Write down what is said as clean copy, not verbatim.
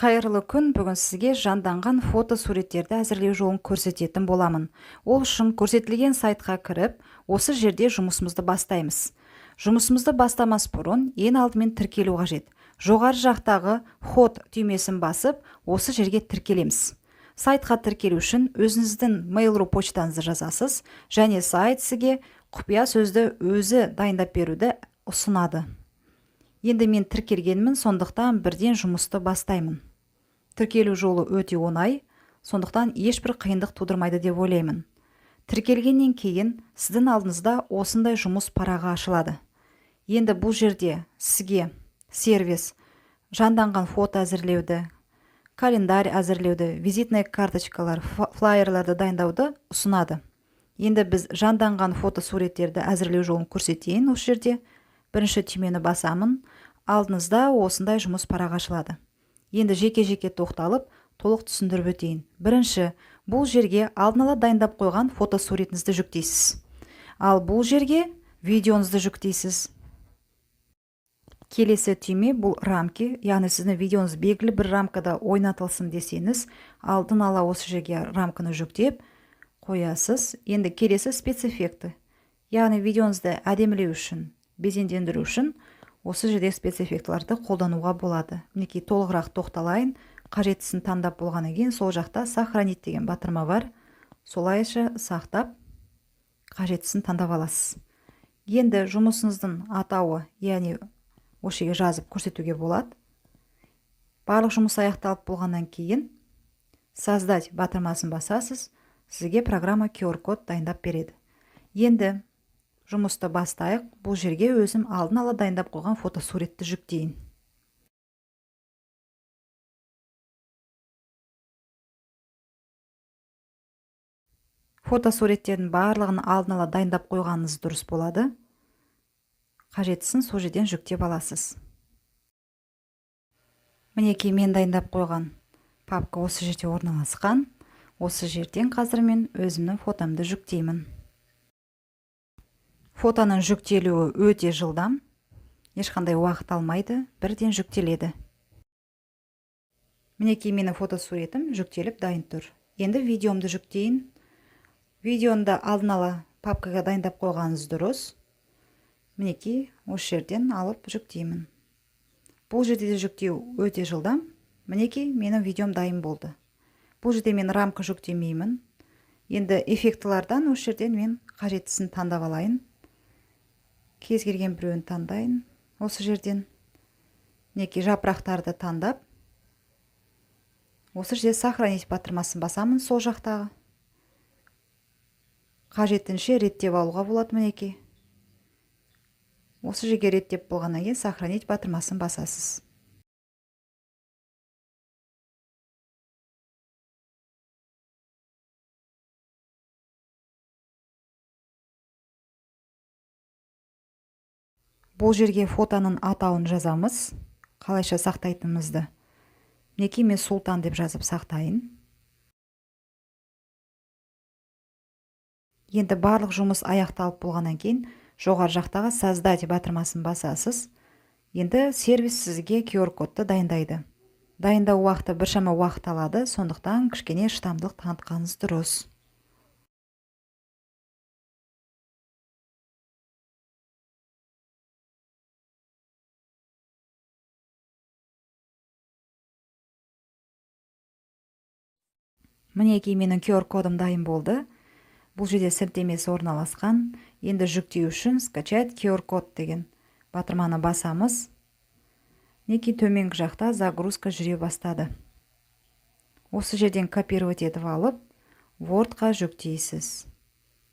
Қайырлы күн, бүгін сізге жанданған фото суреттерді әзірлеу жолын көрсететін боламын. Ол үшін көрсетілген сайтқа кіріп, осы жерде жұмысымызды бастаймыз. Жұмысымызды бастамас бұрын, ең алдымен тіркелу қажет. Жоғары жақтағы ход түймесін басып, осы жерге тіркелеміз. Сайтқа тіркелу үшін өзіңіздің Mail.ru почтаңызды жазасыз, және сайт сізге құпия сөзді өзі дайындап беруді ұсынады. Енді мен тіркелгенмін, сондықтан бірден жұмысты бастаймын. Тіркелу жолы өте оңай, сондықтан ешбір қиындық тудырмайды деп ойлаймын. Тіркелгеннен кейін сіздің алдыңызда осындай жұмыс парағы ашылады. Енді бұл жерде сізге сервис жанданған фото әзірлеуді, календарь әзірлеуді, визитный карточкалар, флайерларды дайындауды ұсынады. Енді біз жанданған фото суреттерді әзірлеу жолын көрсетейін. Осы жерде бірінші түймені басамын, алдыңызда осындай жұмыс парағы ашылады. Енді жеке-жеке тоқталып, толық түсіндіріп өтейін. Бірінші, бұл жерге алдын ала дайындап қойған фото суретіңізді жүктейсіз. Ал бұл жерге видеоңызды жүктейсіз. Келесі түйме бұл рамки, яғни сіздің видеоңыз белгілі бір рамкада ойнатылсын десеңіз, алдын ала осы жерге рамканы жүктеп қоясыз. Енді келесі спецэффекті, яғни видеоңызды әдемілеу үшін, безендендіру үшін осы жерде спецэффектілерді қолдануға болады. Мінекей толығырақ тоқталайын. Қажеттісін таңдап болғаннан кейін сол жақта сохранить деген батырма бар. Солайша сақтап, қажеттісін таңдап аласыз. Енді жұмысыңыздың атауы, яғни осы жерге жазып көрсетуге болады. Барлық жұмыс аяқталып болғаннан кейін создать батырмасын басасыз, сізге программа QR-код дайындап береді. Енді жұмысты бастайық. Бұл жерге өзім алдын ала дайындап қойған фотосуретті жүктейін. Фотосуреттердің барлығын алдын ала дайындап қойғаныңыз дұрыс болады. Қажеттісін сол жерден жүктеп аласыз. Мінекей мен дайындап қойған папка осы жерде орналасқан. Осы жерден қазір мен өзімнің фотомды жүктеймін. Фотоның жүктелуі өте жылдам, ешқандай уақыт алмайды, бірден жүктеледі. Мінекей менің фотосуретім жүктеліп дайын тұр. Енді видеомды жүктейін. Видеоны алдын ала папкаға дайындап қойғаныңыз дұрыс. Мінекей осы жерден алып жүктеймін. Бұл жерде жүктеу өте жылдам. Мінекей менің видеом дайын болды. Бұл жерде мен рамка жүктемеймін. Енді эффектілерден осы жерден мен қажеттісін таңдап алайын. Кез келген біреуін таңдайын. Осы жерден мінекей жапырақтарды таңдап, осы жерде сохранить батырмасын басамын сол жақтағы. Қажеттінше реттеп алуға болады. Мінекей осы жерге реттеп болғаннан кейін сохранить батырмасын басасыз. Бұл жерге фотоның атауын жазамыз, қалайша сақтайтынымызды. Мінекей мен Сұлтан деп жазып сақтайын. Енді барлық жұмыс аяқталып болғаннан кейін жоғары жақтағы создать батырмасын басасыз. Енді сервис сізге QR-кодты дайындайды. Дайындау уақыты біршама уақыт алады, сондықтан кішкене шыдамдылық танытқаныңыз дұрыс. Мінекей менің QR-кодым дайын болды. Бұл жерде сілтемесі орналасқан. Енді жүктеу үшін скачать QR-код деген батырманы басамыз. Мінекей төменгі жақта загрузка жүре бастады. Осы жерден копировать етіп алып, Word-қа жүктейсіз.